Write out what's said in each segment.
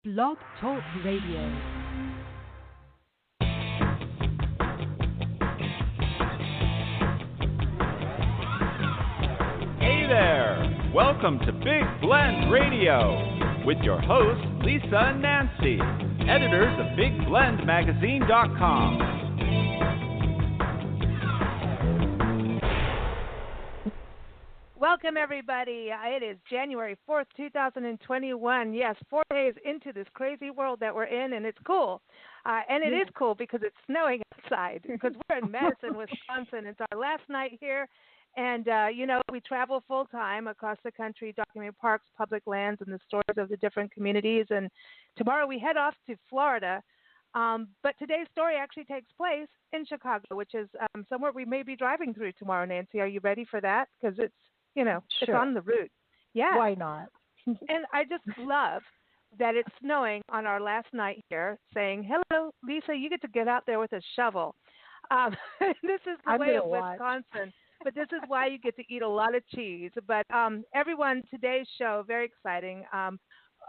Blog Talk Radio. Hey there! Welcome to Big Blend Radio with your hosts, Lisa and Nancy, editors of BigBlendMagazine.com. Welcome, everybody. It is January 4th, 2021. Yes, 4 days into this crazy world that we're in, and it's cool. And it is cool because it's snowing outside because we're in Madison, Wisconsin. It's our last night here. And, we travel full-time across the country, documenting parks, public lands, and the stories of the different communities. And tomorrow we head off to Florida. But today's story actually takes place in Chicago, which is somewhere we may be driving through tomorrow, Nancy. Are you ready for that? Because it's It's on the route. Yeah. Why not? And I just love that it's snowing on our last night here, saying, hello, Lisa, you get to get out there with a shovel. This is the way of Wisconsin, but this is why you get to eat a lot of cheese. But everyone, today's show, very exciting.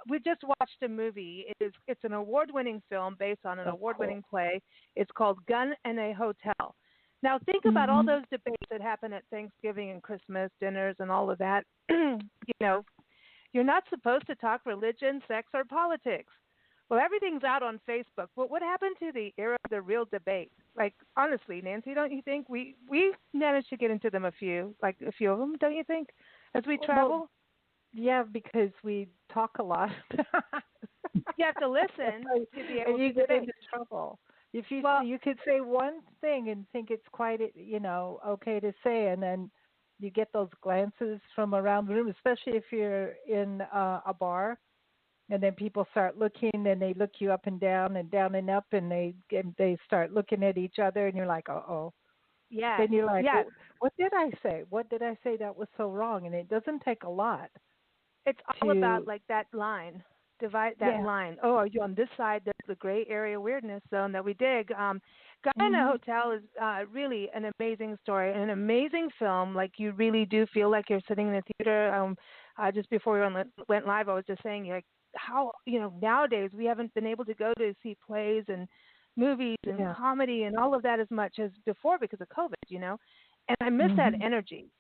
We just watched a movie. It's an award-winning film based on an award-winning play. It's called Gun and a Hotel. Now, think about all those debates that happen at Thanksgiving and Christmas dinners and all of that. You're not supposed to talk religion, sex, or politics. Well, everything's out on Facebook. But what happened to the era of the real debate? Like, honestly, Nancy, don't you think we managed to get into them a few of them, don't you think, as we travel? Well, yeah, because we talk a lot. You have to listen to be able to get debate. into trouble. If you could say one thing and think it's quite, okay to say, and then you get those glances from around the room, especially if you're in a bar, and then people start looking, and they look you up and down and up, and they start looking at each other, and you're like, uh-oh. Yeah. Then you're like, what did I say? What did I say that was so wrong? And it doesn't take a lot. It's all about, like, that line. Divide that line. Oh, are you on this side? That's the gray area weirdness zone that we dig. Guy in a Hotel is really an amazing story, an amazing film. Like, you really do feel like you're sitting in a theater. Just before we went live, I was just saying, like, how, nowadays we haven't been able to go to see plays and movies and comedy and all of that as much as before because of COVID, And I miss that energy,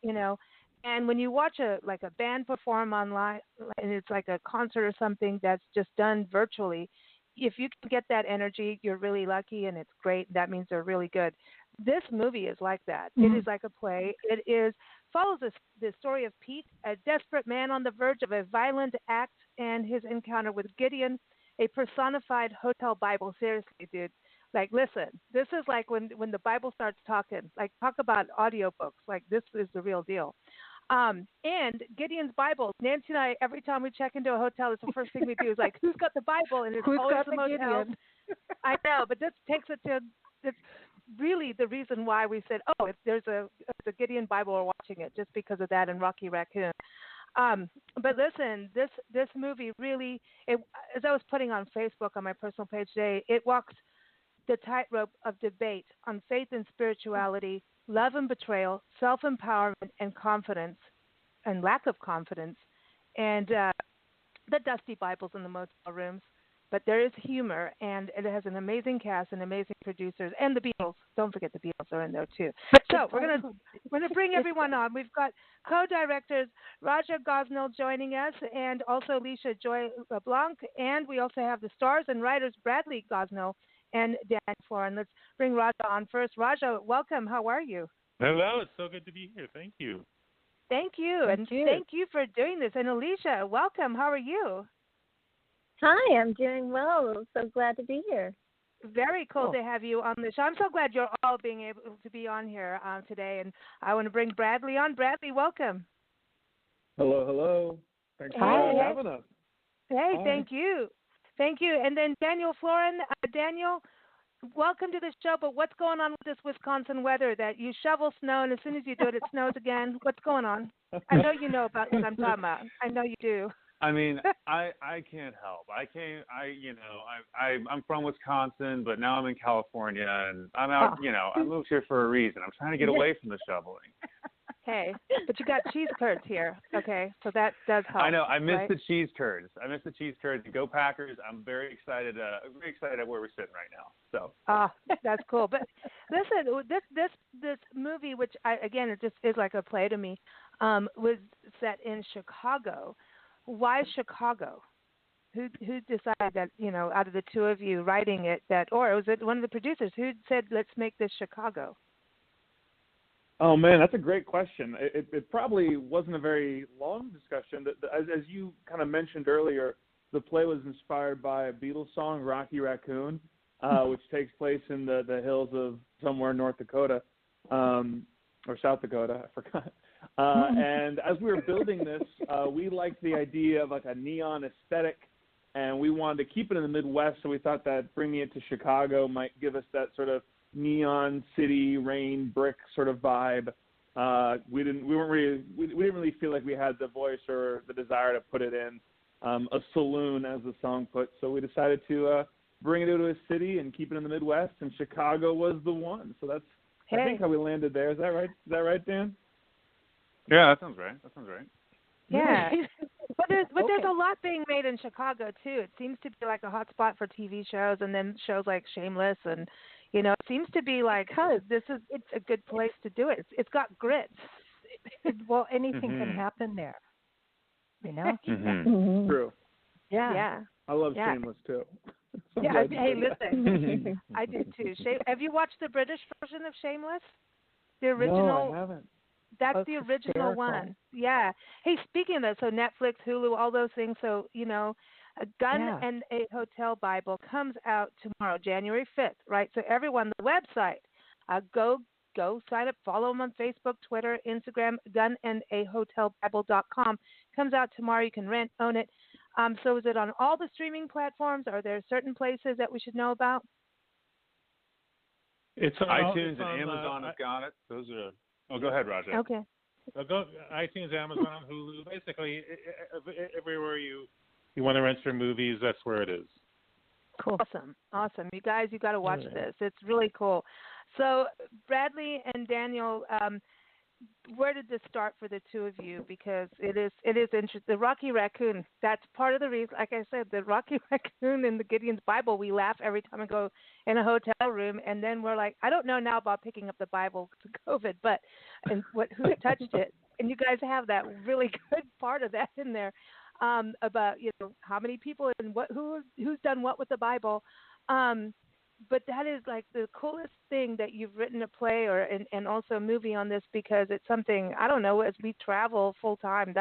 And when you watch a band perform online, and it's like a concert or something that's just done virtually, if you can get that energy, you're really lucky, and it's great. That means they're really good. This movie is like that. It is like a play. It follows the story of Pete, a desperate man on the verge of a violent act, and his encounter with Gideon, a personified hotel Bible. Seriously, dude. Like, listen, this is like when the Bible starts talking. Like, talk about audiobooks. Like, this is the real deal. And Gideon's Bible. Nancy and I, every time we check into a hotel, it's the first thing we do is like, who's got the Bible? And it's always the motel. I know, but this takes it to, it's really the reason why we said, if there's a Gideon Bible, we're watching it, just because of that and Rocky Raccoon. But listen, this movie really, as I was putting on Facebook on my personal page today, it walks the tightrope of debate on faith and spirituality, love and betrayal, self-empowerment and confidence, and lack of confidence, and the dusty Bibles in the motel rooms. But there is humor, and it has an amazing cast and amazing producers, and the Beatles. Don't forget the Beatles are in there too. So we're gonna bring everyone on. We've got co-directors Raja-Gosnell joining us, and also Alicia-Joy-LeBlanc, and we also have the stars and writers Bradley-Gosnell and Daniel-Floren. Let's bring Raja on first. Raja, welcome. How are you? Hello. It's so good to be here. Thank you. Thank you. Thank you for doing this. And Alicia, welcome. How are you? Hi, I'm doing well. So glad to be here. Very cool to have you on the show. I'm so glad you're all being able to be on here today. And I want to bring Bradley on. Bradley, welcome. Hello. Thanks for having us. Hey, thank you. Thank you. And then Daniel-Floren, Daniel, welcome to the show. But what's going on with this Wisconsin weather that you shovel snow, and as soon as you do it, it snows again? What's going on? I know you know about what I'm talking about. I know you do. I mean, I can't help. I'm from Wisconsin, but now I'm in California, and I'm out. I moved here for a reason. I'm trying to get away from the shoveling. Hey, but you got cheese curds here. Okay, so that does help. I know. I miss right? the cheese curds. Go Packers. I'm very excited. Very excited at where we're sitting right now. So. That's cool. But listen, this movie, which again it just is like a play to me, was set in Chicago. Why Chicago? Who decided that, out of the two of you writing it, or was it one of the producers who said, let's make this Chicago? Oh, man, that's a great question. It probably wasn't a very long discussion. As you kind of mentioned earlier, the play was inspired by a Beatles song, Rocky Raccoon, which takes place in the hills of somewhere in North Dakota, or South Dakota, I forgot. And as we were building this, we liked the idea of like a neon aesthetic, and we wanted to keep it in the Midwest, so we thought that bringing it to Chicago might give us that sort of neon city, rain, brick sort of vibe. We didn't really feel like we had the voice or the desire to put it in a saloon, as the song puts. So we decided to bring it to a city and keep it in the Midwest, and Chicago was the one. So that's I think how we landed there. Is that right? Is that right, Dan? Yeah, that sounds right. Yeah. But there's a lot being made in Chicago too. It seems to be like a hot spot for TV shows, and then shows like Shameless, and it seems to be like it's a good place to do it. It's got grit. Well, anything can happen there. True. Yeah. I love Shameless too. Yeah. Hey, listen, I do too. Have you watched the British version of Shameless? The original. No, I haven't. That's the original hysterical. one. Yeah. Hey, speaking of that, so Netflix, Hulu, all those things. So, A Gun and a Hotel Bible comes out tomorrow, January 5th, right? So everyone, the website, go sign up, follow them on Facebook, Twitter, Instagram, gunandahotelbible.com. Comes out tomorrow. You can rent, own it. So is it on all the streaming platforms? Are there certain places that we should know about? It's on iTunes and Amazon have got it. Those are. Oh, go ahead, Raja. Okay. Go iTunes, Amazon, Hulu. Basically, everywhere you want to rent your movies, that's where it is. Cool. Awesome. You guys, you got to watch this. It's really cool. So, Bradley and Daniel, where did this start for the two of you? Because it is interesting. The Rocky Raccoon, that's part of the reason. Like I said, the Rocky Raccoon in the Gideon's Bible, we laugh every time we go in a hotel room, and then we're like, I don't know now about picking up the Bible to COVID, but who touched it? And you guys have that really good part of that in there about how many people and who's done what with the Bible. But that is like the coolest thing that you've written a play and also a movie on this, because it's something, I don't know, as we travel full time,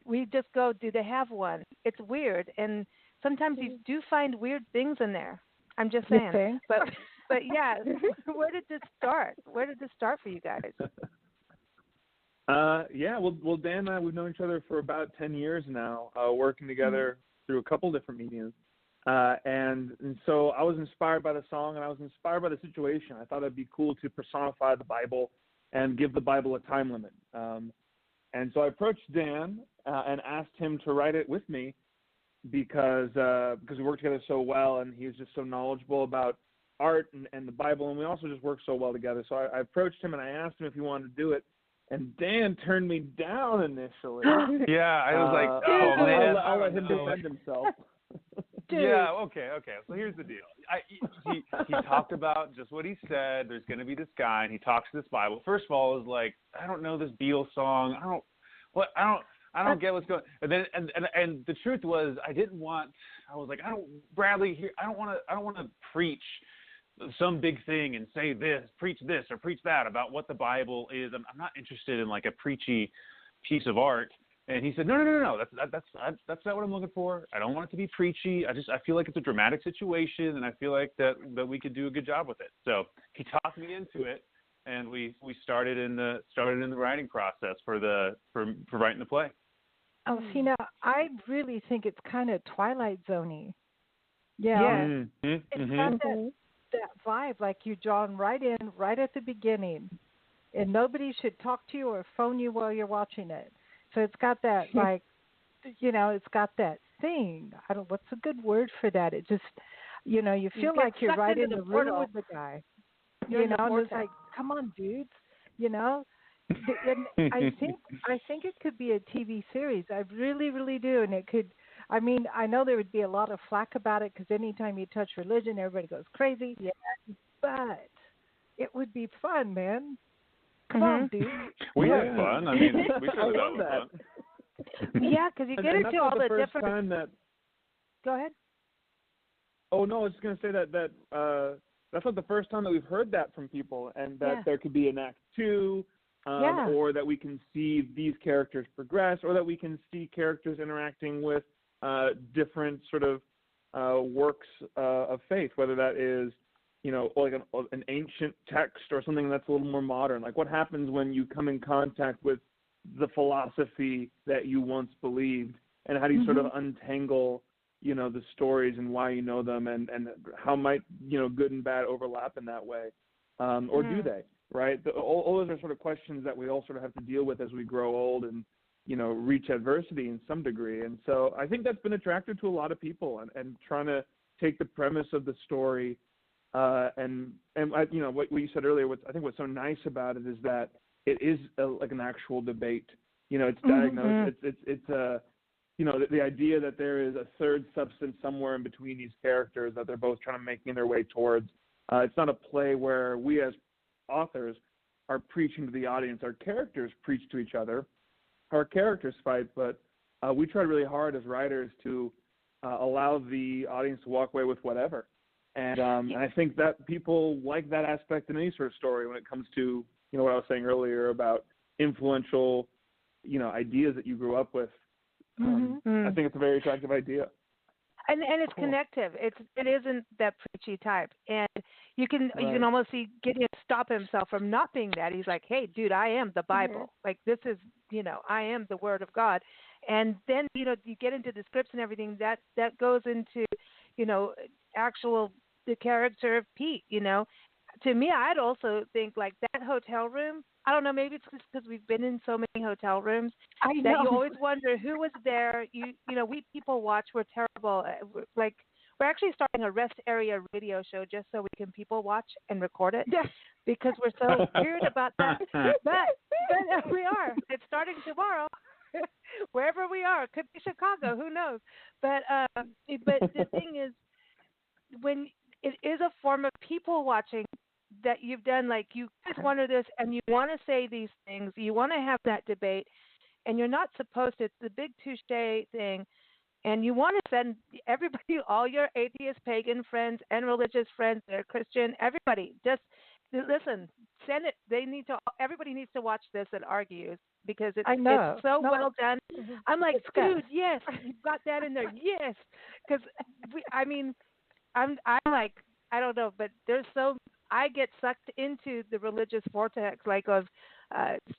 we just go, do they have one? It's weird. And sometimes you do find weird things in there. I'm just saying. But yeah, where did this start? Where did this start for you guys? Well, Dan and I, we've known each other for about 10 years now, working together through a couple different mediums. And so I was inspired by the song, and I was inspired by the situation. I thought it'd be cool to personify the Bible and give the Bible a time limit. And so I approached Dan and asked him to write it with me because we worked together so well, and he was just so knowledgeable about art and the Bible, and we also just worked so well together. So I approached him, and I asked him if he wanted to do it. And Dan turned me down initially. Yeah, I was like, oh, man. I'll let him defend himself. Yeah, okay. So here's the deal. He talked about just what he said. There's going to be this guy, and he talks to this Bible. First of all, it was like, I don't know this Beatles song. I don't get what's going. And then and the truth was, I was like, Bradley, I don't want to preach some big thing and say preach this or preach that about what the Bible is. I'm not interested in like a preachy piece of art. And he said, no. That's not what I'm looking for. I don't want it to be preachy. I feel like it's a dramatic situation, and I feel like that we could do a good job with it. So he talked me into it, and we started in the writing process for writing the play. Oh, see, now I really think it's kind of Twilight Zone-y. Yeah. Mm-hmm. It's got that vibe, like you drawn right in, right at the beginning, and nobody should talk to you or phone you while you're watching it. So it's got that, like, it's got that thing. What's a good word for that? It just, you feel like you're right in the room with the guy. And it's like, come on, dudes, And I think it could be a TV series. I really, really do. And it could. I mean, I know there would be a lot of flack about it because anytime you touch religion, everybody goes crazy. Yeah. But it would be fun, man. Come on, dude. We had fun. I mean, we could have love that. Fun. Yeah, because you get into all the different. Time that... Go ahead. Oh no, I was just going to say that that's not the first time that we've heard that from people, and that there could be an act 2, or that we can see these characters progress, or that we can see characters interacting with different sort of works of faith, whether that is, you know, like an ancient text or something that's a little more modern. Like, what happens when you come in contact with the philosophy that you once believed, and how do you sort of untangle, you know, the stories and why you know them, and how might, you know, good and bad overlap in that way, or do they, right? All those are sort of questions that we all sort of have to deal with as we grow old and, you know, reach adversity in some degree. And so I think that's been attractive to a lot of people, and trying to take the premise of the story, and you know, what you said earlier, I think what's so nice about it is that it is like an actual debate. You know, it's diagnosed. It's you know, the idea that there is a third substance somewhere in between these characters that they're both trying to making their way towards. It's not a play where we as authors are preaching to the audience. Our characters preach to each other. Our characters fight, but we try really hard as writers to allow the audience to walk away with whatever. And I think that people like that aspect in any sort of story when it comes to, you know, what I was saying earlier about influential, you know, ideas that you grew up with. I think it's a very attractive idea. And it's connective. It isn't that preachy type. And you can almost see Gideon stop himself from not being that. He's like, hey, dude, I am the Bible. Like, this is, you know, I am the Word of God. And then, you know, you get into the scripts and everything that goes into, you know, the character of Pete, you know. To me, I'd also think like that hotel room. I don't know, maybe it's just because we've been in so many hotel rooms that you always wonder who was there. You know, we people watch. We're terrible. Like, we're actually starting a rest area radio show just so we can people watch and record it because we're so weird about that. But we are. It's starting tomorrow. Wherever we are, could be Chicago. Who knows? But the thing is, when it is a form of people watching that you've done, like you guys want to this and you want to say these things, you want to have that debate, and you're not supposed to. It's the big touche thing, and you want to send everybody, all your atheist, pagan friends and religious friends that are Christian, everybody, just listen, send it. Everybody needs to watch this and argue because it's so well done. I'm like, Scoot, yes, you've got that in there, yes, because I'm like, I don't know, but I get sucked into the religious vortex, like of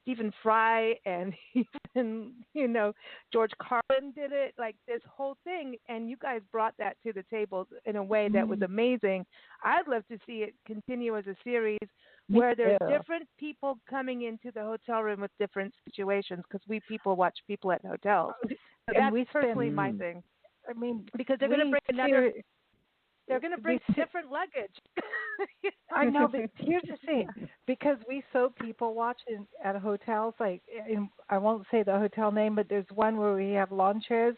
Stephen Fry and even, you know, George Carlin did it, like this whole thing, and you guys brought that to the table in a way that was amazing. I'd love to see it continue as a series where there's different people coming into the hotel room with different situations, because we people watch people at hotels. So that's personally my thing. I mean, because they're going to bring another... They're going to bring different luggage. I know, but here's the thing. Because we people watch at hotels, like, I won't say the hotel name, but there's one where we have lawn chairs,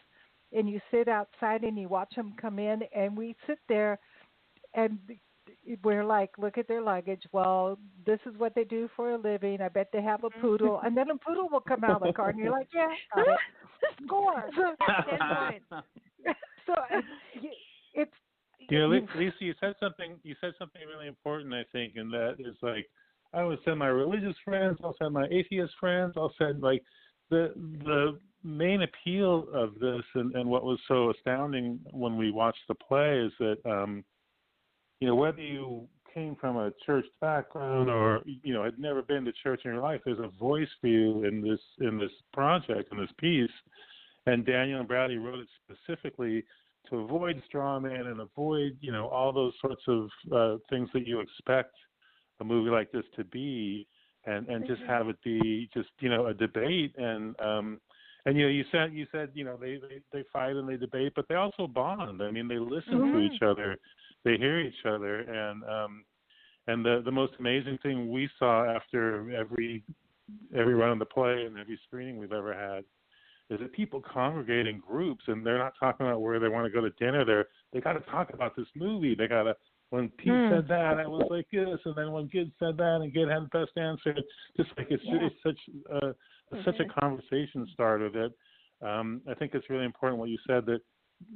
and you sit outside and you watch them come in, and we sit there, and we're like, look at their luggage. Well, this is what they do for a living. I bet they have a poodle. And then a poodle will come out of the car, and you're like, yeah, got it. Score. 10 points. So it's... You know, Lisa, you said something really important, I think, and that is like, I would send my religious friends, I'll send my atheist friends, I'll send like the main appeal of this and what was so astounding when we watched the play is that, you know, whether you came from a church background or, you know, had never been to church in your life, there's a voice for you in this project, in this piece. And Daniel and Bradley wrote it specifically to avoid straw man and avoid, you know, all those sorts of things that you expect a movie like this to be, and just have it be just, you know, a debate. And you know, you said you know, they fight and they debate, but they also bond. I mean, they listen to each other, they hear each other, and the most amazing thing we saw after every every run of the play and every screening we've ever had, is that people congregate in groups, and they're not talking about where they want to go to dinner. They got to talk about this movie. They got to. When Pete said that, I was like this, and then when Gid said that, and Gid had the best answer, just like it's such a conversation starter that I think it's really important what you said, that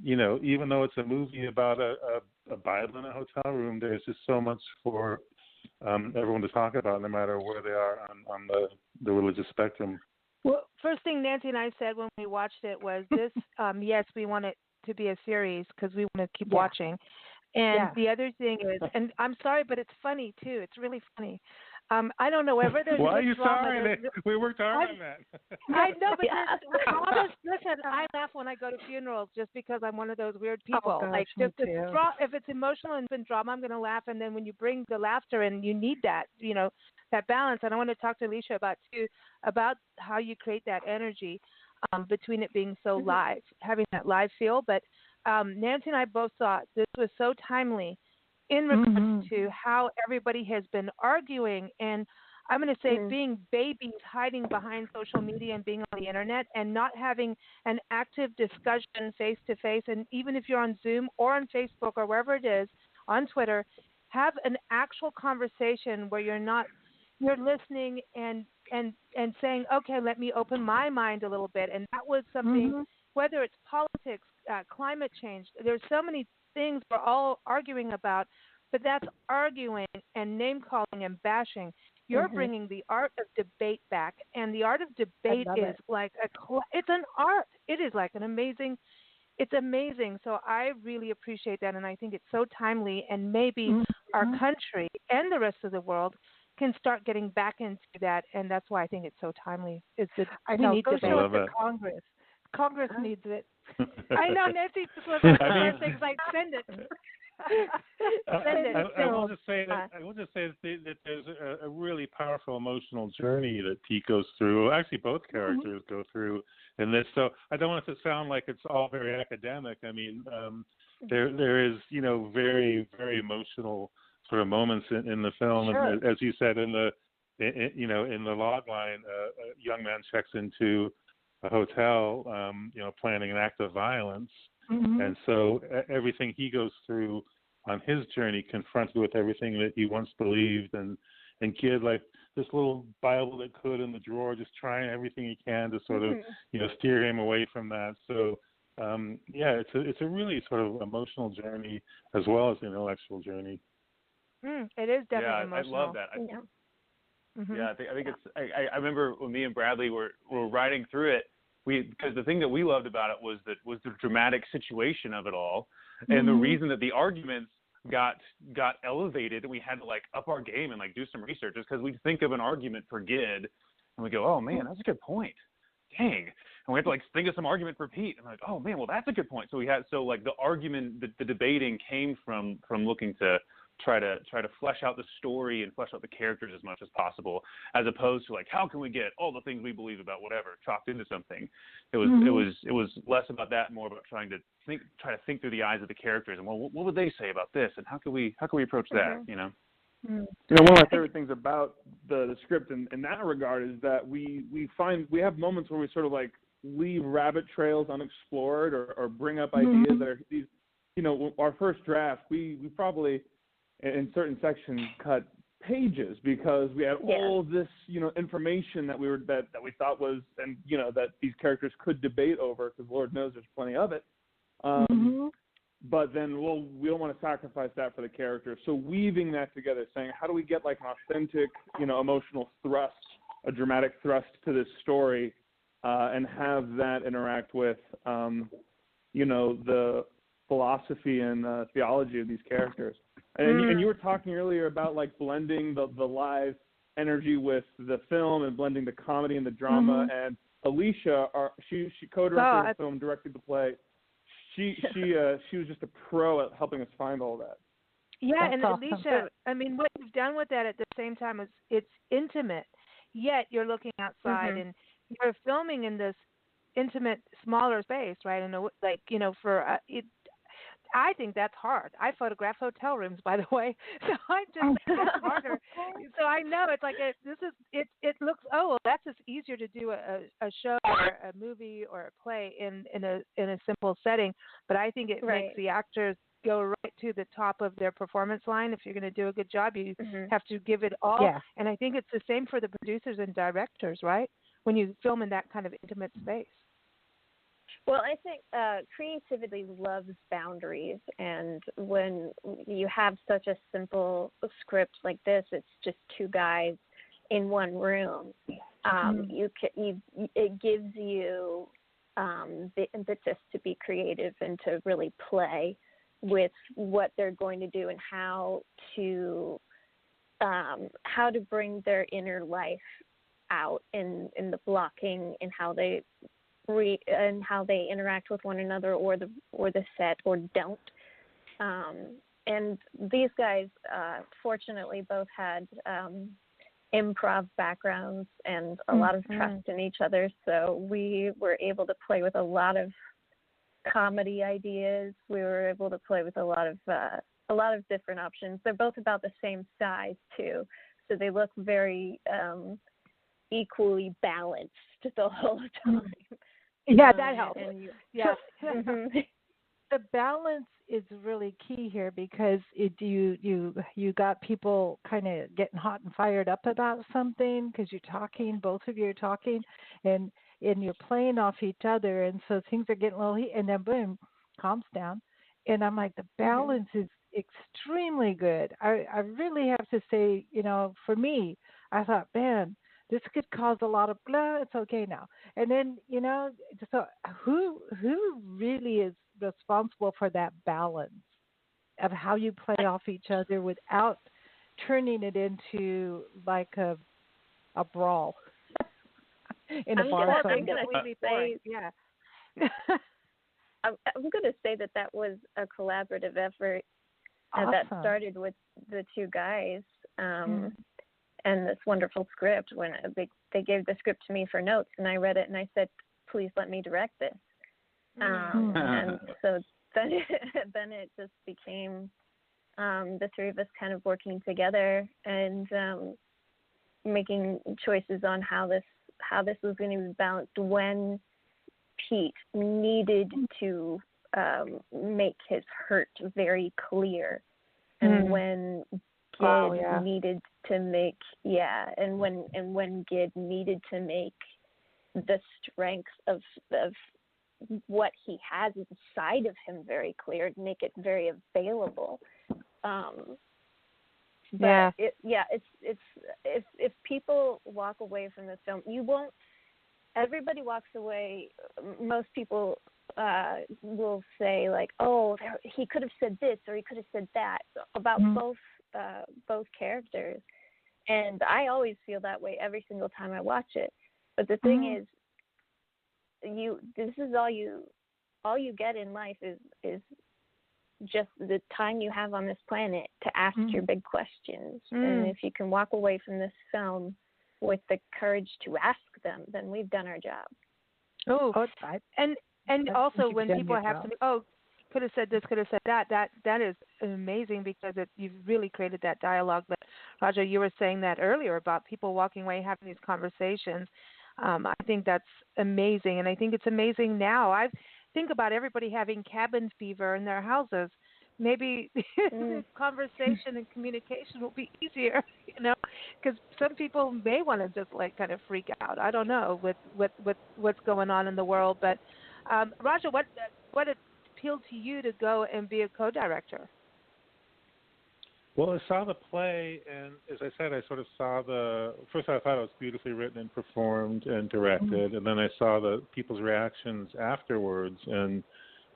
even though it's a movie about a Bible in a hotel room, there's just so much for everyone to talk about, no matter where they are on the religious spectrum. Well, first thing Nancy and I said when we watched it was this, yes, we want it to be a series because we want to keep watching. And the other thing is, and I'm sorry, but it's funny, too. It's really funny. I don't know whether there's Why are you drama. sorry? We worked hard on that. I know, but listen, I laugh when I go to funerals just because I'm one of those weird people. Oh, gosh, like, me too. if it's emotional and drama, I'm going to laugh. And then when you bring the laughter in, you need that, that balance. And I want to talk to Alicia about how you create that energy between it being so live, having that live feel. But Nancy and I both thought this was so timely in regards to how everybody has been arguing, and I'm going to say being babies hiding behind social media and being on the internet and not having an active discussion face to face. And even if you're on Zoom or on Facebook or wherever it is, on Twitter, have an actual conversation where you're listening and saying, okay, let me open my mind a little bit. And that was something, whether it's politics, climate change, there's so many things we're all arguing about, but that's arguing and name-calling and bashing. You're bringing the art of debate back, and the art of debate is like it's an art. It is like it's amazing. So I really appreciate that, and I think it's so timely, and maybe our country and the rest of the world can start getting back into that, and that's why I think it's so timely. I know. We need Go debate. show it to Congress. Congress needs it. I know, Nancy just was like the first thing, like, send it. I will just say that there's a really powerful emotional journey that Pete goes through. Actually, both characters go through in this. So I don't want it to sound like it's all very academic. I mean, there is very, very emotional sort of moments in the film. Sure. And as you said in the log line, a young man checks into a hotel, planning an act of violence. And so everything he goes through on his journey, confronted with everything that he once believed, and Kid, like this little Bible that could in the drawer, just trying everything he can to sort of, steer him away from that. So, it's a really sort of emotional journey as well as an intellectual journey. It is definitely emotional. I love that. I think it's. I remember when me and Bradley were writing through it. Because the thing that we loved about it was the dramatic situation of it all, and the reason that the arguments got elevated and we had to like up our game and like do some research is because we think of an argument for Gid and we go, oh man, that's a good point, dang, and we have to like think of some argument for Pete and I'm like, oh man, well that's a good point. So the argument, the debating came from looking to try to flesh out the story and flesh out the characters as much as possible, as opposed to like how can we get all the things we believe about whatever chalked into something. It was less about that, more about trying to think through the eyes of the characters and what would they say about this and how can we approach that, one of my favorite things about the script in that regard is that we have moments where we sort of like leave rabbit trails unexplored or bring up ideas that are these, our first draft, we probably in certain sections cut pages because we had all this, information that we thought was, and that these characters could debate over, because Lord knows there's plenty of it. But then we don't want to sacrifice that for the characters. So weaving that together, saying how do we get like an authentic, emotional thrust, a dramatic thrust to this story, and have that interact with, the philosophy and theology of these characters. And you were talking earlier about like blending the live energy with the film and blending the comedy and the drama. And Alicia, she co-directed the film, directed the play. She was just a pro at helping us find all that. Yeah, That's and awesome. Alicia, I mean, what you've done with that at the same time is it's intimate, yet you're looking outside and you're filming in this intimate, smaller space, right? And I think that's hard. I photograph hotel rooms, by the way, so I just think it's harder. So I know it's like it looks, oh well, that's just easier to do a show or a movie or a play in a simple setting. But I think it makes the actors go right to the top of their performance line. If you're going to do a good job, you have to give it all. Yeah. And I think it's the same for the producers and directors, right? When you film in that kind of intimate space. Well, I think creativity loves boundaries, and when you have such a simple script like this, it's just two guys in one room. It gives you the impetus to be creative and to really play with what they're going to do and how to bring their inner life out in the blocking and how they interact with one another or the set or don't. And these guys, fortunately, both had improv backgrounds and a lot of trust in each other. So we were able to play with a lot of comedy ideas. We were able to play with a lot of different options. They're both about the same size too, so they look very equally balanced the whole time. Yeah, that helps. The balance is really key here because you got people kind of getting hot and fired up about something because both of you are talking, and you're playing off each other, and so things are getting a little heat, and then boom, calms down. And I'm like, the balance is extremely good. I really have to say, for me, I thought, man, this could cause a lot of blah. It's okay now. And then, so who really is responsible for that balance of how you play off each other without turning it into like a brawl in a bar? I'm going to say that was a collaborative effort that started with the two guys. And this wonderful script when they gave the script to me for notes, and I read it and I said, please let me direct this. And so then it just became the three of us kind of working together and making choices on how this was going to be balanced when Pete needed to make his hurt very clear, and when Gid needed to make and when Gid needed to make the strength of what he has inside of him very clear, make it very available. If people walk away from this film, everybody walks away. Most people will say like, oh, he could have said this or he could have said that about both characters, and I always feel that way every single time I watch it. But the thing is, this is all you get in life is just the time you have on this planet to ask your big questions. And if you can walk away from this film with the courage to ask them, then we've done our job. And also when people have to could have said this, could have said that. That is amazing because you've really created that dialogue. But Raja, you were saying that earlier about people walking away having these conversations. I think that's amazing, and I think it's amazing now. I think about everybody having cabin fever in their houses. Maybe conversation and communication will be easier, because some people may want to just like kind of freak out. I don't know with what's going on in the world. But Raja, what appealed to you to go and be a co-director? Well, I saw the play, and as I said, I sort of saw first I thought it was beautifully written and performed and directed, and then I saw the people's reactions afterwards and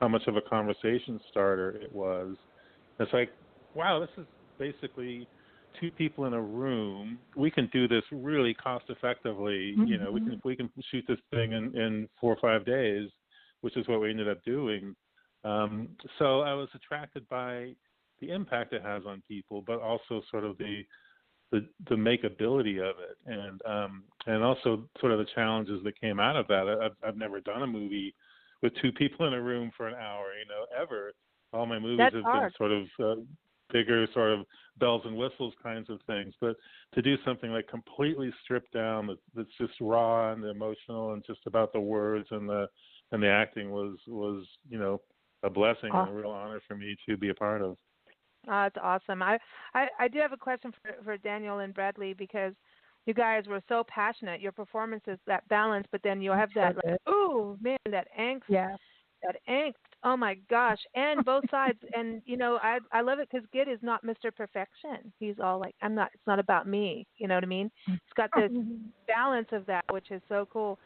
how much of a conversation starter it was. It's like, wow, this is basically two people in a room. We can do this really cost effectively. We can shoot this thing in 4 or 5 days, which is what we ended up doing. So I was attracted by the impact it has on people, but also sort of the makeability of it, and also sort of the challenges that came out of that. I've never done a movie with two people in a room for an hour, ever. All my movies That's have hard. been sort of bigger, sort of bells and whistles kinds of things. But to do something like completely stripped down, that's just raw and emotional and just about the words and the acting was a blessing and a real honor for me to be a part of. It's awesome. I do have a question for Daniel and Bradley, because you guys were so passionate. Your performances, that balance, but then you have that, like, ooh, man, that angst. Yeah. That angst. Oh, my gosh. And both sides. And, I love it because Gid is not Mr. Perfection. He's all like, it's not about me. You know what I mean? It's got this balance of that, which is so cool.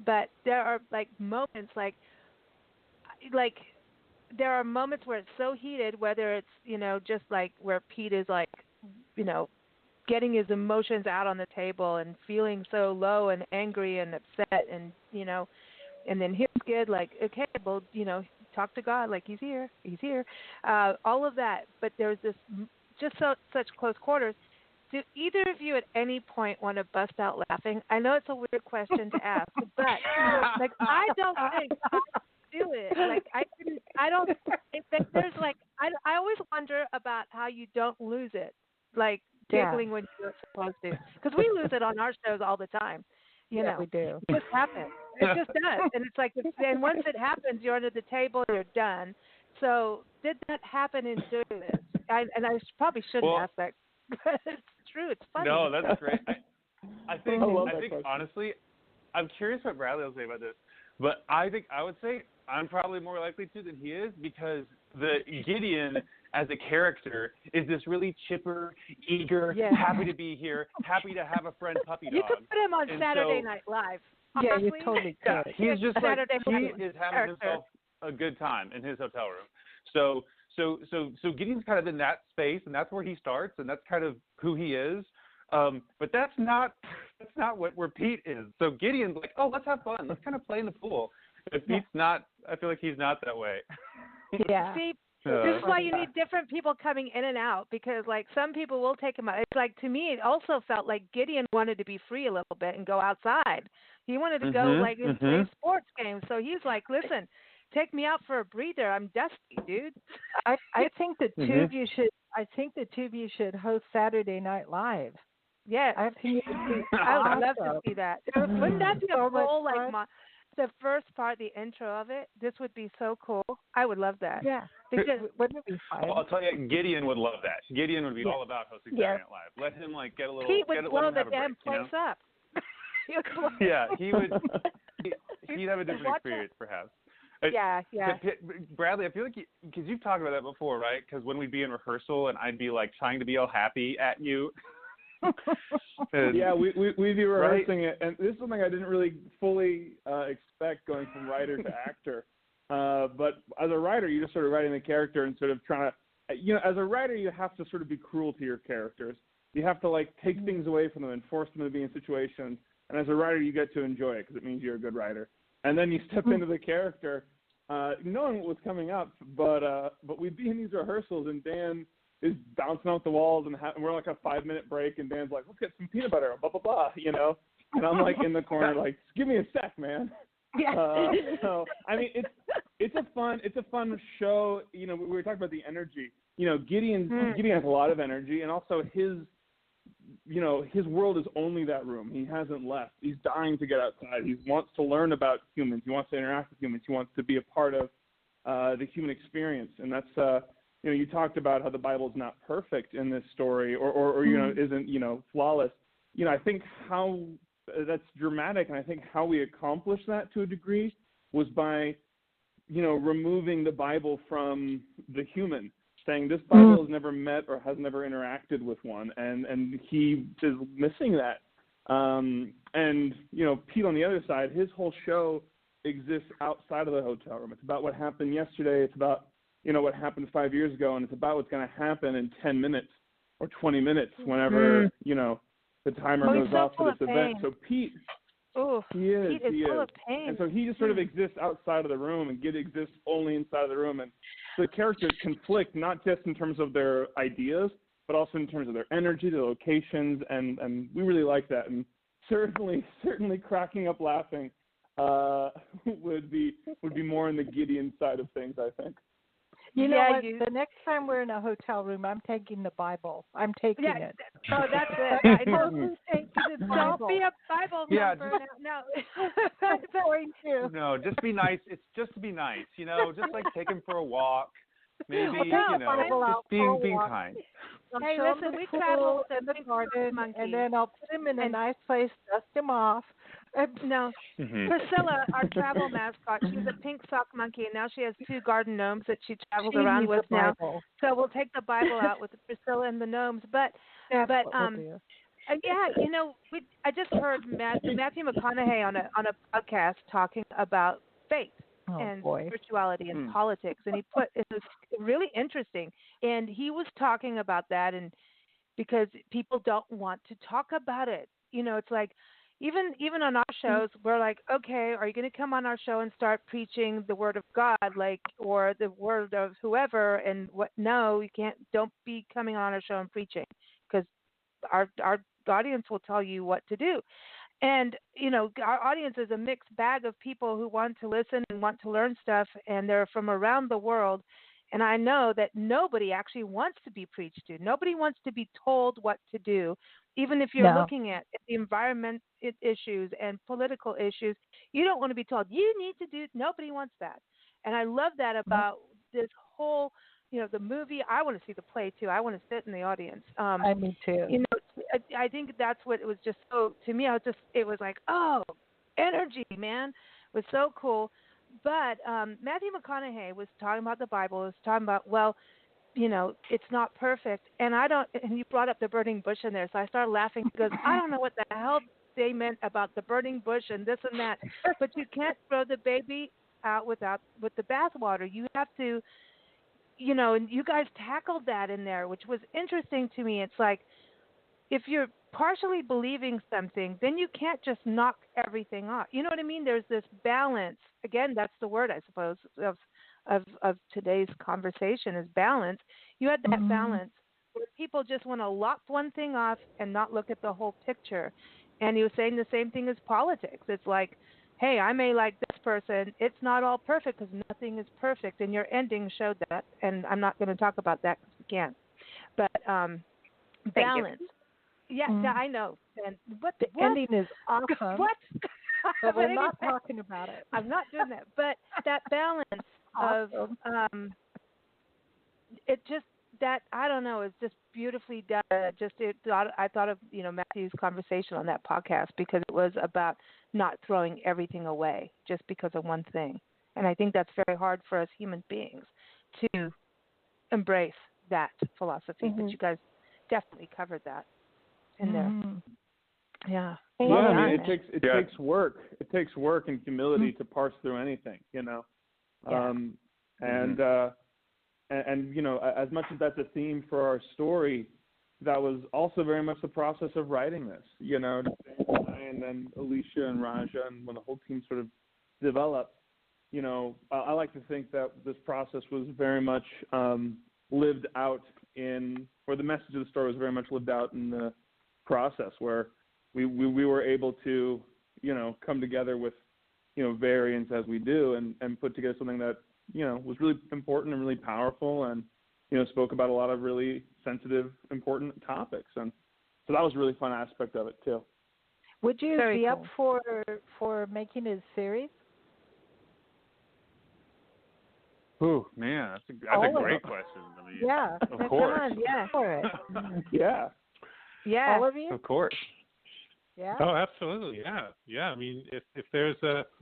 But there are, like, moments, like there are moments where it's so heated, whether it's, just like where Pete is like, getting his emotions out on the table and feeling so low and angry and upset and, and then here's Gid like, okay, well, talk to God, like he's here. All of that. But there's this such close quarters. Do either of you at any point want to bust out laughing? I know it's a weird question to ask, but like I don't think I do it. Like I don't. There's like I always wonder about how you don't lose it, like giggling when you're supposed to, because we lose it on our shows all the time. You know, we do. It just happens. It just does, and it's like, and once it happens, you're under the table, you're done. So did that happen in doing this? I probably shouldn't ask that, but it's true. It's funny. No, that's great. I think honestly, I'm curious what Bradley will say about this, but I think I would say I'm probably more likely to than he is, because the Gideon as a character is this really chipper, eager, happy to be here, happy to have a friend puppy dog. You could put him on Saturday Night Live. Yeah, honestly. you totally could. Yeah, he's just like, he is having character. himself a good time in his hotel room. So Gideon's kind of in that space, and that's where he starts, and that's kind of who he is. But that's not where Pete is. So Gideon's like, oh, let's have fun. Let's kind of play in the pool. But Pete's not. I feel like he's not that way. Yeah. See, this is why you need different people coming in and out, because like some people will take him out. It's like, to me, it also felt like Gideon wanted to be free a little bit and go outside. He wanted to go like and play sports games. So he's like, listen, take me out for a breather. I'm dusty, dude. I think the two of you should. I think the two of you should host Saturday Night Live. Yeah, I think I would love to see that. Wouldn't that be a whole like the first part, the intro of it? This would be so cool. I would love that. Yeah, because wouldn't it be fun? Well, I'll tell you, Gideon would love that. Gideon would be all about hosting Saturday Night Live. Let him like get a little. Pete would blow the damn break, place up. Yeah, he would. He'd have a different experience, perhaps. Yeah. Bradley, I feel like because you've talked about that before, right? Because when we'd be in rehearsal and I'd be like trying to be all happy at you. Yeah, we'd be rehearsing it, and this is something I didn't really fully expect going from writer to actor. But as a writer, you're just sort of writing the character and sort of trying to, as a writer, you have to sort of be cruel to your characters. You have to like take things away from them and force them to be in situations. And as a writer, you get to enjoy it because it means you're a good writer. And then you step into the character, knowing what was coming up. But we'd be in these rehearsals, and Dan is bouncing off the walls, and we're like a 5-minute break, and Dan's like, let's get some peanut butter, blah, blah, blah, And I'm like in the corner like, give me a sec, man. Yeah. So, I mean, it's a fun show. We were talking about the energy. Gideon has a lot of energy, and also his world is only that room. He hasn't left. He's dying to get outside. He wants to learn about humans. He wants to interact with humans. He wants to be a part of the human experience. And that's, you talked about how the Bible is not perfect in this story or isn't, flawless. I think how that's dramatic, and I think how we accomplished that to a degree was by, removing the Bible from the human, saying this Bible has never met or has never interacted with one, and he is missing that. And Pete on the other side, his whole show exists outside of the hotel room. It's about what happened yesterday. It's about what happened 5 years ago, and it's about what's going to happen in 10 minutes or 20 minutes whenever the timer goes off for this event. So Pete, he is full of pain. And so he just sort of exists outside of the room, and Gid exists only inside of the room. And so the characters conflict not just in terms of their ideas, but also in terms of their energy, their locations, and we really like that. And certainly cracking up laughing would be more on the Gideon side of things, I think. You know what? The next time we're in a hotel room, I'm taking the Bible. I'm taking it. Oh, that's it. I know. Don't be a Bible thumper. No. I'm going to. No, just be nice. It's just to be nice, just like take him for a walk. Maybe, just being kind. Hey, listen, we travel in the garden, and then I'll put him in a nice place, dust him off. No, Priscilla, our travel mascot, she's a pink sock monkey, and now she has 2 garden gnomes that she travels around with now. So we'll take the Bible out with Priscilla and the gnomes. But I just heard Matthew McConaughey on a podcast talking about faith. Spirituality and politics, and it was really interesting. And he was talking about that, and because people don't want to talk about it, it's like even on our shows, we're like, okay, are you going to come on our show and start preaching the word of God, or the word of whoever? And what? No, you can't. Don't be coming on our show and preaching, because our audience will tell you what to do. And, our audience is a mixed bag of people who want to listen and want to learn stuff, and they're from around the world. And I know that nobody actually wants to be preached to. Nobody wants to be told what to do, even if you're looking at the environment issues and political issues. You don't want to be told, you need to do. Nobody wants that. And I love that about this whole the movie. I want to see the play too. I want to sit in the audience. Me too. I think that's what it was. Just so to me, it was like, oh, energy, man, it was so cool. But Matthew McConaughey was talking about the Bible. Was talking about, it's not perfect, and And you brought up the burning bush in there, so I started laughing because I don't know what the hell they meant about the burning bush and this and that. But you can't throw the baby out with the bathwater. You have to. And you guys tackled that in there, which was interesting to me. It's like, if you're partially believing something, then you can't just knock everything off. You know what I mean? There's this balance. Again, that's the word, I suppose, of today's conversation is balance. You had that balance where people just want to lock one thing off and not look at the whole picture. And he was saying the same thing as politics. It's like, hey, I may like this person. It's not all perfect because nothing is perfect. And your ending showed that. And I'm not going to talk about that because we can't. But balance. Yeah, I know. And the ending is awesome. What? But we're not talking about it. I'm not doing that. But that balance of it just that I don't know is just beautifully done. I thought of Matthew's conversation on that podcast because it was about not throwing everything away just because of one thing, and I think that's very hard for us human beings to embrace that philosophy. But you guys definitely covered that in there. Yeah. I mean, it takes work. It takes work and humility to parse through anything, And as much as that's a theme for our story, that was also very much the process of writing this. And then Alicia and Raja, and when the whole team sort of developed, I like to think that this process was very much lived out or the message of the story was very much lived out in the process, where we were able to, come together with, variants as we do, and put together something that was really important and really powerful, and spoke about a lot of really sensitive, important topics, and so that was a really fun aspect of it too. Would you be up for making a series? Oh man, that's a great question. I mean, yeah, of course. For it. Yeah. Yeah. All of you? Of course. Yeah. Oh, absolutely. Yeah. I mean, if there's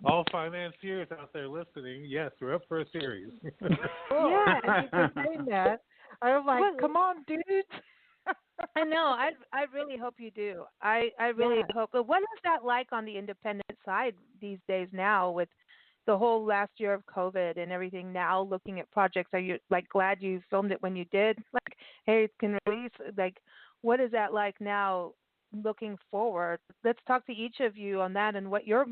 all financiers out there listening, yes, we're up for a series. Yeah, and you were saying that. I was like, come on, dudes. I know. I really hope you do. I really hope. But what is that like on the independent side these days now with the whole last year of COVID and everything now looking at projects? Are you glad you filmed it when you did? Hey, it can release. What is that like now looking forward? Let's talk to each of you on that and what you're,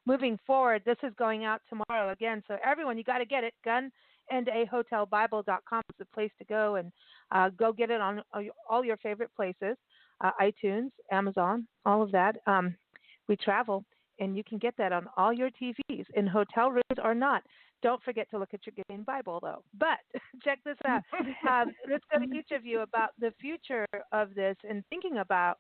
moving forward. This is going out tomorrow again. So everyone, you got to get it. GunandAHotelBible.com is the place to go, and go get it on all your favorite places, iTunes, Amazon, all of that. We travel, and you can get that on all your TVs, in hotel rooms or not. Don't forget to look at your Gideon Bible, though. But check this out. Let's go to each of you about the future of this and thinking about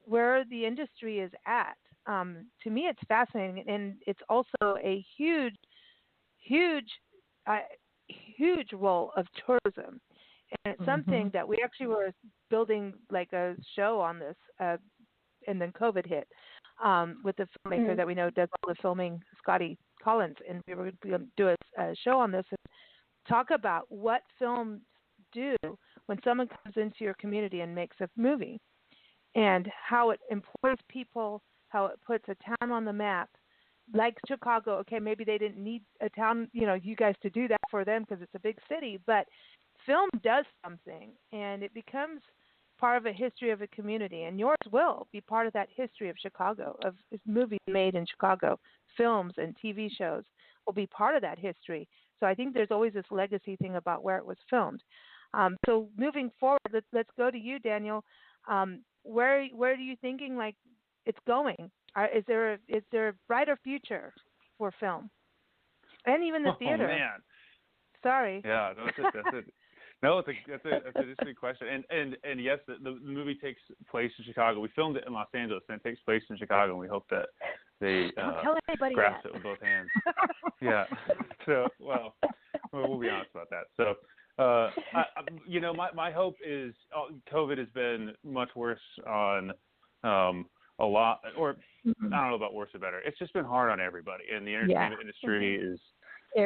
where the industry is at. To me, it's fascinating, and it's also a huge role of tourism. And it's something that we actually were building like a show on this, and then COVID hit with the filmmaker that we know does all the filming, Scotty Collins, and we were going to do a show on this and talk about what films do when someone comes into your community and makes a movie, and how it employs people, how it puts a town on the map. Like Chicago, okay, maybe they didn't need a town, you guys to do that for them because it's a big city, but film does something, and it becomes part of a history of a community, and yours will be part of that history of Chicago, of movies made in Chicago. Films and TV shows will be part of that history. So I think there's always this legacy thing about where it was filmed. So moving forward, let's go to you, Daniel. Where are you thinking like it's going? Is there a brighter future for film, and even the theater? Oh man, sorry. Yeah, that's it. No, that's an interesting question. And yes, the movie takes place in Chicago. We filmed it in Los Angeles, and it takes place in Chicago. And we hope that they grasp it with both hands. Yeah. So we'll be honest about that. So. My hope is COVID has been much worse on a lot, or I don't know about worse or better. It's just been hard on everybody, and the entertainment industry is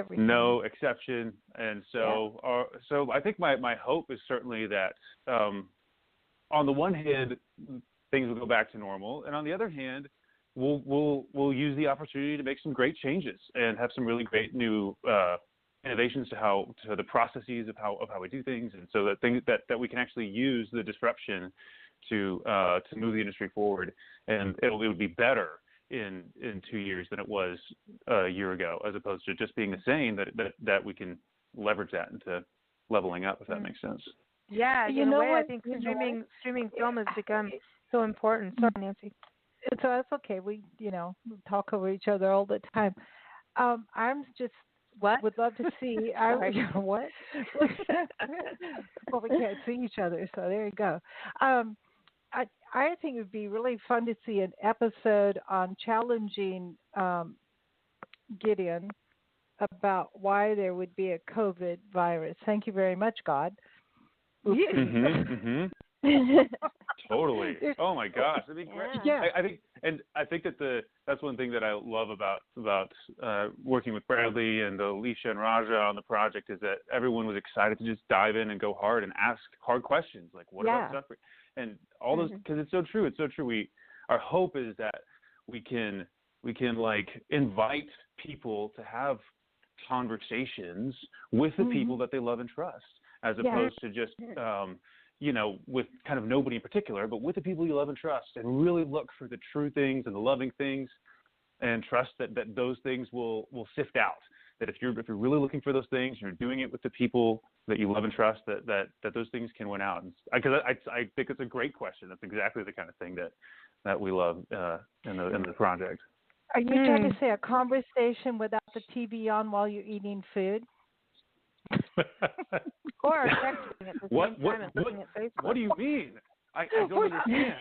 no exception. And so, I think my hope is certainly that on the one hand, things will go back to normal, and on the other hand, we'll use the opportunity to make some great changes and have some really great new innovations to the processes of how we do things, and so that we can actually use the disruption to move the industry forward, and it would be better in 2 years than it was a year ago, as opposed to just being the same. That we can leverage that into leveling up, if that makes sense. Yeah, in a way, I think streaming film has become so important. Sorry, Nancy. So that's okay. We talk over each other all the time. I'm just. What? Would love to see. What? Well, we can't see each other, so there you go. I think it would be really fun to see an episode on challenging Gideon about why there would be a COVID virus. Thank you very much, God. Totally. Oh my gosh, that'd be great. Yeah. I think that that's one thing that I love about working with Bradley and Alicia and Raja on the project, is that everyone was excited to just dive in and go hard and ask hard questions like, what about suffering, and all those, because it's so true. Our hope is that we can like invite people to have conversations with the people that they love and trust, as opposed to just with kind of nobody in particular, but with the people you love and trust, and really look for the true things and the loving things, and trust that those things will sift out. That if you're really looking for those things, you're doing it with the people that you love and trust, that those things can win out. Because I think it's a great question. That's exactly the kind of thing that we love in the project. Are you trying to say a conversation without the TV on while you're eating food? Or texting at the same time and looking at Facebook. What do you mean? I don't understand.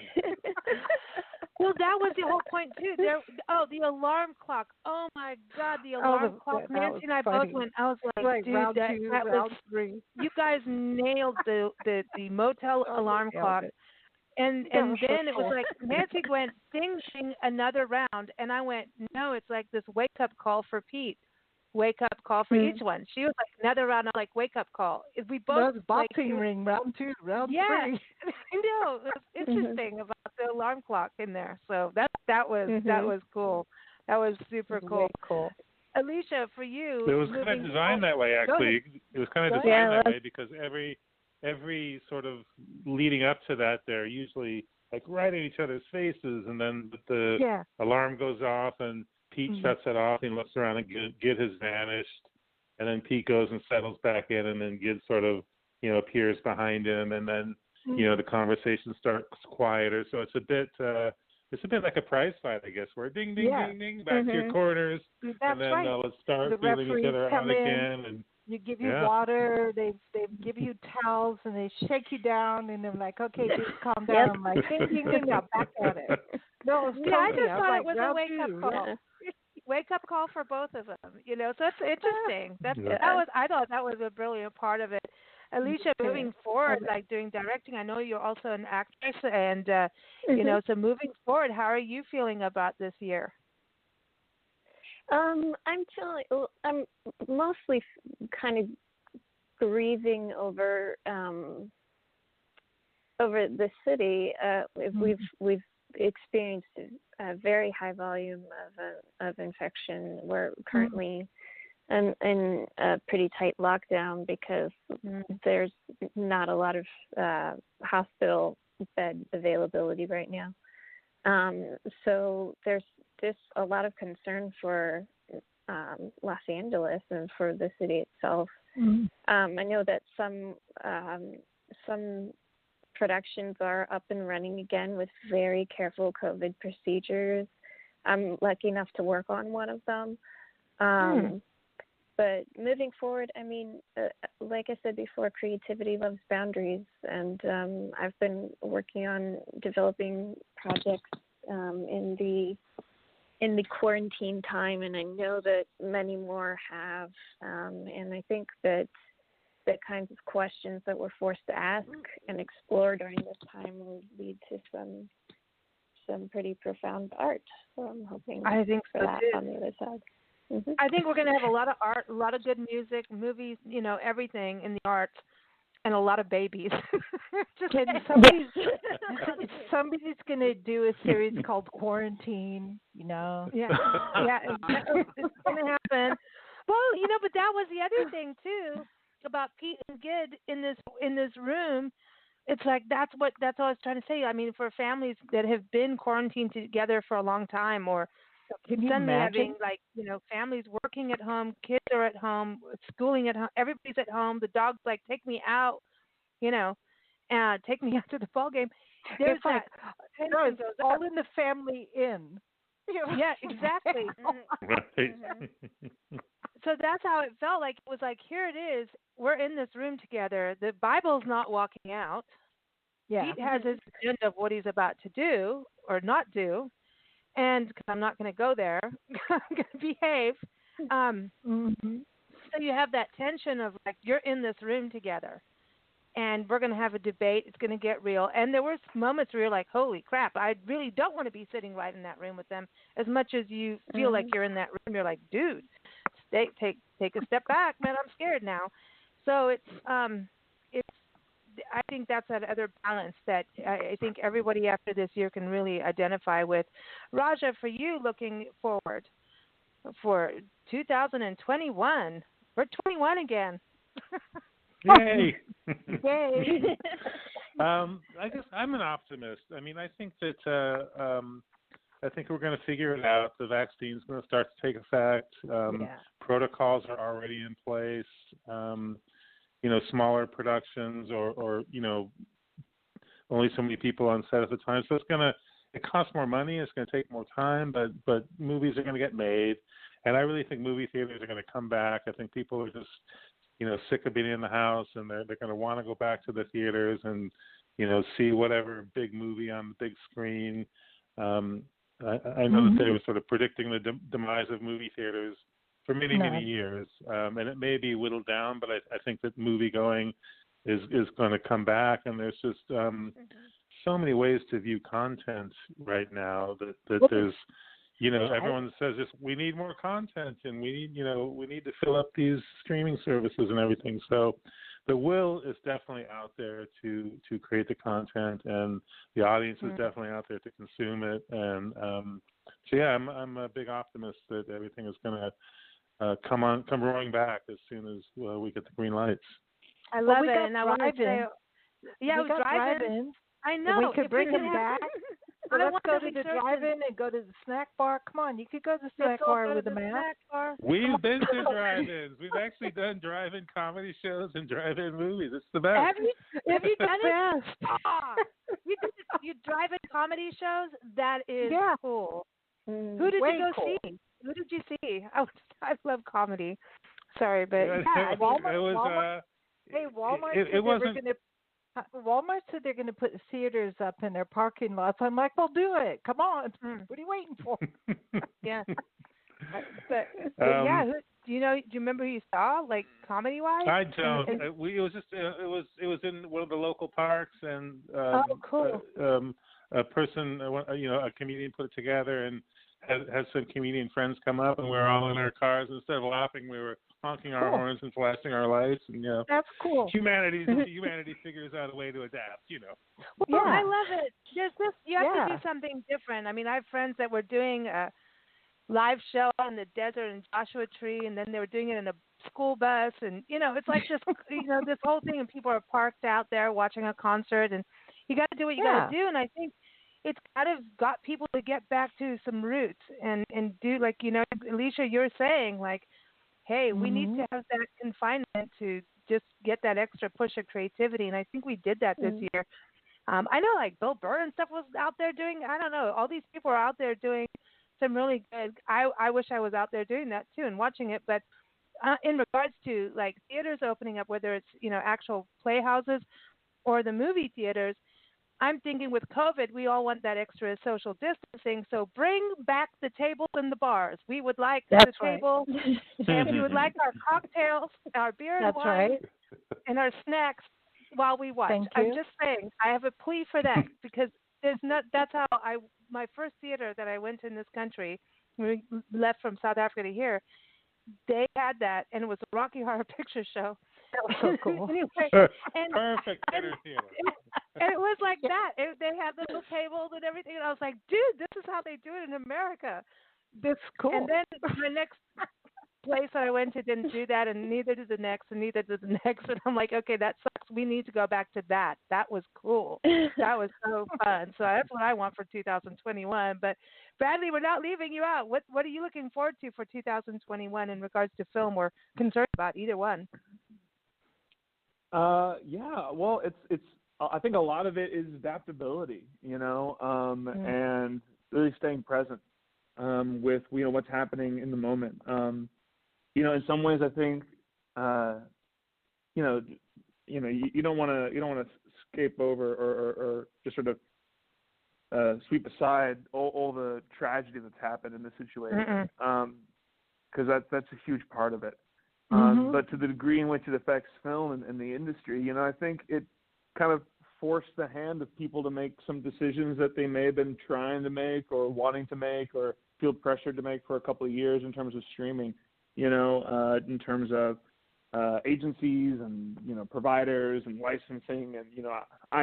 Well, that was the whole point too. The alarm clock. Oh my God, the alarm clock. Nancy and I both went. I was like, dude, round that round was 3. You guys nailed the motel alarm clock. And then it was like Nancy went ding ding another round, and I went, no, it's like this wake up call for Pete. Wake up call for each one. She was like another round of like wake up call. We both boxing ring, round 2, round 3. I know. It was interesting about the alarm clock in there. So that was cool. That was super cool. Really cool. Alicia, for you, it was kind of designed that way. Actually, it was kind of designed that way because every sort of leading up to that, they're usually like right in each other's faces, and then the alarm goes off and Pete shuts it off and looks around and Gid has vanished, and then Pete goes and settles back in, and then Gid sort of appears behind him, and then the conversation starts quieter. So it's a bit it's a bit like a prize fight, I guess, where ding, ding, ding, ding, back to your corners, That's and then let's start feeling each other out again. And you give you water, they give you towels, and they shake you down, and they're like, okay, just calm down. I'm like, ding, ding, ding, now back at it. No, it was I just thought like, it was a wake-up call. Yeah. Wake-up call for both of them, so it's interesting. I thought that was a brilliant part of it. Alicia, moving forward, like doing directing, I know you're also an actress, and so moving forward, how are you feeling about this year? I'm mostly kind of grieving over the city. We've experienced a very high volume of infection. We're currently in a pretty tight lockdown because there's not a lot of hospital bed availability right now. So there's just a lot of concern for Los Angeles and for the city itself. I know that some productions are up and running again with very careful COVID procedures. I'm lucky enough to work on one of them. But moving forward, I mean, like I said before, creativity loves boundaries, and I've been working on developing projects in the quarantine time, and I know that many more have. And I think that the kinds of questions that we're forced to ask and explore during this time will lead to some pretty profound art. So I'm hoping for that on the other side. I think we're going to have a lot of art, a lot of good music, movies, everything in the arts, and a lot of babies. Somebody's going to do a series called Quarantine, Yeah, it's going to happen. Well, but that was the other thing too about Pete and Gid in this room. It's like that's all I was trying to say. I mean, for families that have been quarantined together for a long time, or suddenly having families working at home, kids are at home, schooling at home, everybody's at home. The dog's like, take me out, take me out to the ball game. There's like, it's all in the family inn. Yeah, exactly. So that's how it felt like. It was like, here it is. We're in this room together. The Bible's not walking out. Yeah. Pete has his agenda of what he's about to do or not do. And because I'm not going to go there, I'm going to behave. So you have that tension of like, you're in this room together, and we're going to have a debate. It's going to get real. And there were moments where you're like, holy crap, I really don't want to be sitting right in that room with them. As much as you feel like you're in that room, you're like, dude, take a step back, man. I'm scared now. So I think that's that other balance that I think everybody after this year can really identify with. Raja, for you, looking forward for 2021, we're 21 again. Yay! Yay! I guess I'm an optimist. I mean, I think that I think we're going to figure it out. The vaccine's going to start to take effect. Protocols are already in place. Smaller productions or only so many people on set at the time. So it costs more money. It's going to take more time, but movies are going to get made. And I really think movie theaters are going to come back. I think people are just, sick of being in the house, and they're going to want to go back to the theaters and, see whatever big movie on the big screen. I know that they were sort of predicting the demise of movie theaters for many, many years, and it may be whittled down, but I think that movie going is going to come back, and there's just so many ways to view content right now that there's, everyone says just we need more content, and we need to fill up these streaming services and everything. So the will is definitely out there to create the content, and the audience is definitely out there to consume it, and so yeah, I'm a big optimist that everything is going to come roaring back as soon as we get the green lights. I love it, and I want to say, we got drive-ins. I know. We could bring them back. So let's go to the drive-in and go to the snack bar. Come on, you could go to the snack bar with a mask. We've been to drive-ins. We've actually done drive-in comedy shows and drive-in movies. It's the best. Have you done it? You drive-in comedy shows, that is cool. Who did you go see? Who did you see? I love comedy. Sorry, but Walmart. Hey, Walmart. It wasn't. Walmart said they're going to put theaters up in their parking lots. I'm like, well, do it. Come on. What are you waiting for? Yeah. But yeah, do you remember who you saw, like comedy wise? I don't. It was in one of the local parks, and cool. A person, a comedian put it together, and had some comedian friends come up, and we were all in our cars. Instead of laughing, we were honking our horns and flashing our lights, and that's cool. Humanity figures out a way to adapt, Well, I love it. You have to do something different. I mean, I have friends that were doing a live show in the desert in Joshua Tree, and then they were doing it in a school bus, and it's like just this whole thing, and people are parked out there watching a concert, and you got to do what you got to do. And I think it's kind of got people to get back to some roots and do, like, Alicia, you're saying, like, hey, we need to have that confinement to just get that extra push of creativity, and I think we did that this year. I know, like, Bill Burr and stuff was out there doing, I don't know, all these people are out there doing some really good. I wish I was out there doing that too and watching it. But in regards to, like, theaters opening up, whether it's actual playhouses or the movie theaters, I'm thinking with COVID, we all want that extra social distancing. So bring back the tables and the bars. We would like the table, and we would like our cocktails, our beer and wine, and our snacks while we watch. I'm just saying, I have a plea for that because that's how my first theater that I went to in this country, we left from South Africa to here, they had that, and it was a Rocky Horror Picture Show. That was so cool. Anyway, Perfect theater. And it was like that. They had little tables and everything, and I was like, dude, this is how they do it in America. That's cool. And then my next place that I went to didn't do that, and neither did the next, and neither did the next. And I'm like, okay, that sucks. We need to go back to that. That was cool. That was so fun. So that's what I want for 2021. But Bradley, we're not leaving you out. What are you looking forward to for 2021 in regards to film or concerned about either one? Well, it's. I think a lot of it is adaptability, and really staying present with what's happening in the moment. In some ways, I think you don't want to escape over or just sort of sweep aside all the tragedy that's happened in this situation, because that's a huge part of it. But to the degree in which it affects film and the industry, I think it kind of forced the hand of people to make some decisions that they may have been trying to make or wanting to make or feel pressured to make for a couple of years in terms of streaming, in terms of agencies and, providers and licensing and,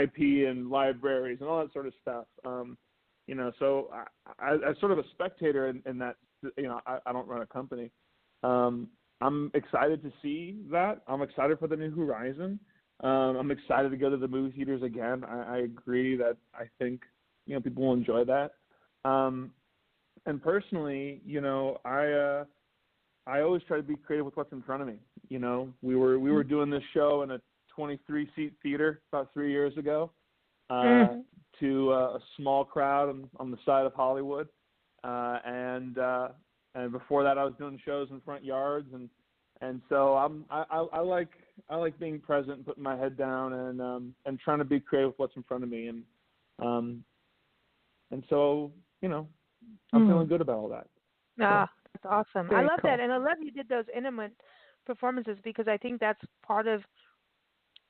IP and libraries and all that sort of stuff. So as sort of a spectator in that, I don't run a company. I'm excited to see that. I'm excited for the new horizon. I'm excited to go to the movie theaters again. I agree that I think, people will enjoy that. And personally, I always try to be creative with what's in front of me. We were doing this show in a 23-seat theater about 3 years ago to a small crowd on the side of Hollywood. And before that, I was doing shows in front yards, and so I like being present and putting my head down and trying to be creative with what's in front of me, and so I'm feeling good about all that. That's awesome. Very I love cool. that, and I love you did those intimate performances because I think that's part of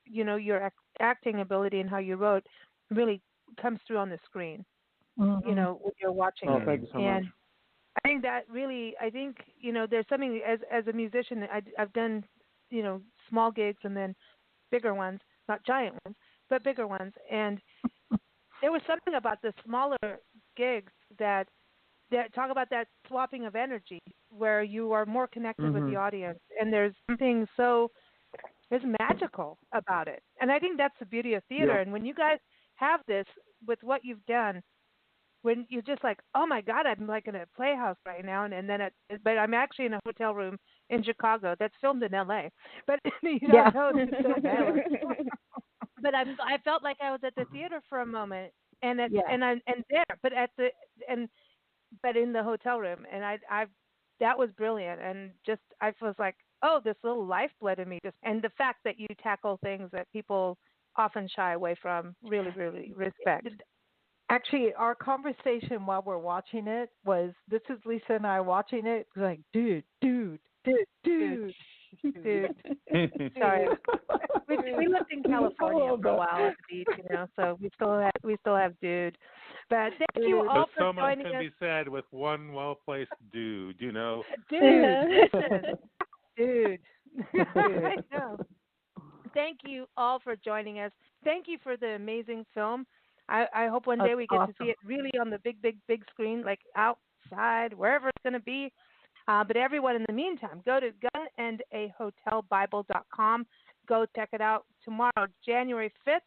your acting ability and how you wrote really comes through on the screen. When you're watching it. Thank you so much. I think that really, there's something as a musician, I've done, small gigs and then bigger ones, not giant ones, but bigger ones. And there was something about the smaller gigs that talk about that swapping of energy where you are more connected with the audience. And there's something there's magical about it. And I think that's the beauty of theater. Yeah. And when you guys have this with what you've done, when you're just like, oh my God, I'm like in a playhouse right now, but I'm actually in a hotel room in Chicago that's filmed in LA. But know, but I felt like I was at the theater for a moment and in the hotel room, and I that was brilliant, and just I was like, oh, this little lifeblood in me, and the fact that you tackle things that people often shy away from, really, really respect. Actually, our conversation while we're watching it was, this is Lisa and I watching it, like, dude. Sorry, we lived in California for a while at the beach, so we still have dude. But thank you all for joining us. So much can be said with one well-placed dude, Dude, I know. Thank you all for joining us. Thank you for the amazing film. I hope one day we get to see it really on the big screen, like outside, wherever it's going to be. But everyone, in the meantime, go to gunahandahotelbible.com. Go check it out tomorrow, January 5th.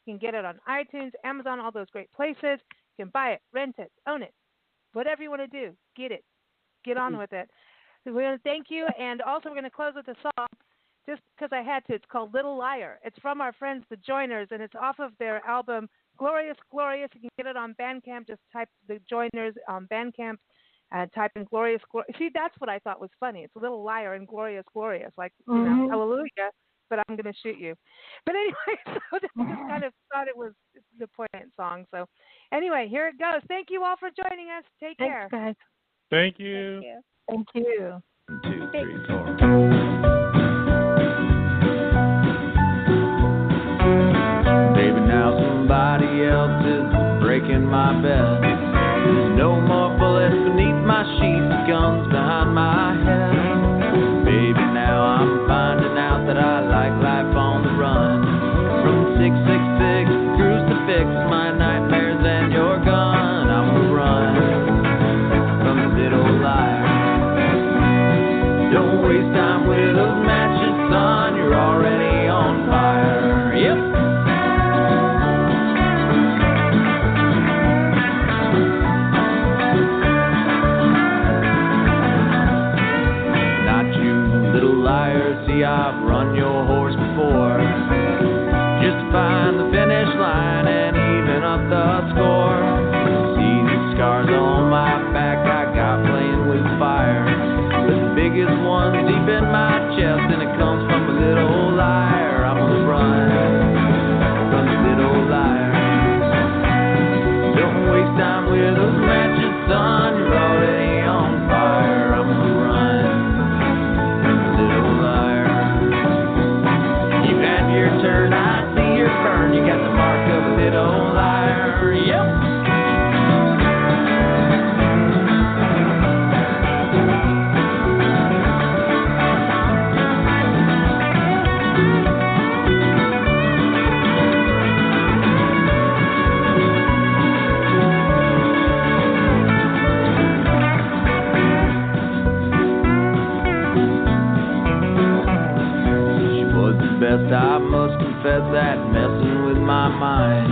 You can get it on iTunes, Amazon, all those great places. You can buy it, rent it, own it. Whatever you want to do, get it. Get on with it. So we're going to thank you. And also we're going to close with a song, just because I had to. It's called Little Liar. It's from our friends, the Joiners, and it's off of their album, Glorious, Glorious. You can get it on Bandcamp. Just type the Joiners on Bandcamp. Type in Glorious, Glorious. See, that's what I thought was funny. It's a Little Liar and Glorious, Glorious. Like, hallelujah, but I'm going to shoot you. But anyway, so I just kind of thought it was the poignant song. So anyway, here it goes. Thank you all for joining us. Take care. Thanks, guys. Thank you. Thank you. 2, 3, 4. Baby, now somebody else is breaking my bed. There's no more bullets beneath my sheets, guns behind my head. Baby, now I'm finding out that I like life on the run. From 666 crucifix, my nightmares and your gun. I'm gonna run from the little liar. Don't waste time with those matches, son. You're already on fire. Yep. I've run your horse before, just to find the finish line and even up the score. See the scars on my back I got playing with fire, but the biggest one's deep in my chest, and it comes from a little liar. I'm gonna run from the little liar. Don't waste time with those matches, son. You're already on fire. I'm gonna run from the little liar. Your turn, I see your burn. You got the mark of a little liar. Yep. I must confess that messing with my mind.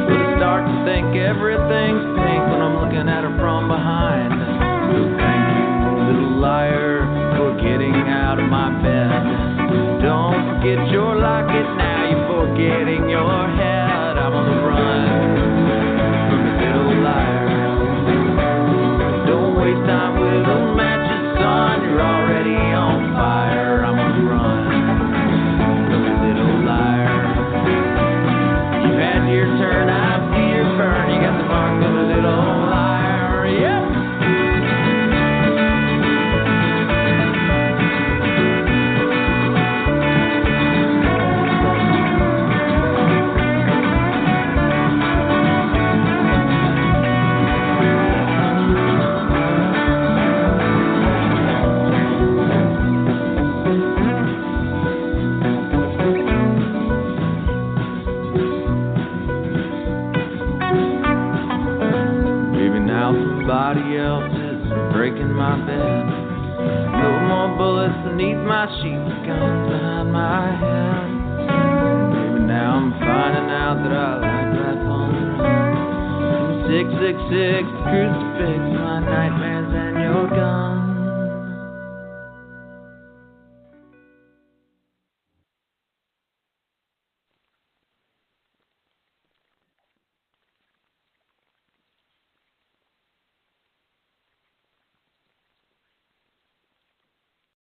But I start to think everything's pink when I'm looking at her from behind. So thank you, little liar, for getting out of my bed. Don't forget your locket now, you're forgetting your head. I'm on the run from the little liar. Don't waste time with those matches, son. You're already on fire. I'm on the run. Your turn, I see your burn. You got the mark of a little liar. Yep. Somebody else is breaking my bed. No more bullets beneath my sheets, guns behind my head. Maybe now I'm finding out that I like life on the run. From 666 crucifix, my nightmares and your gun.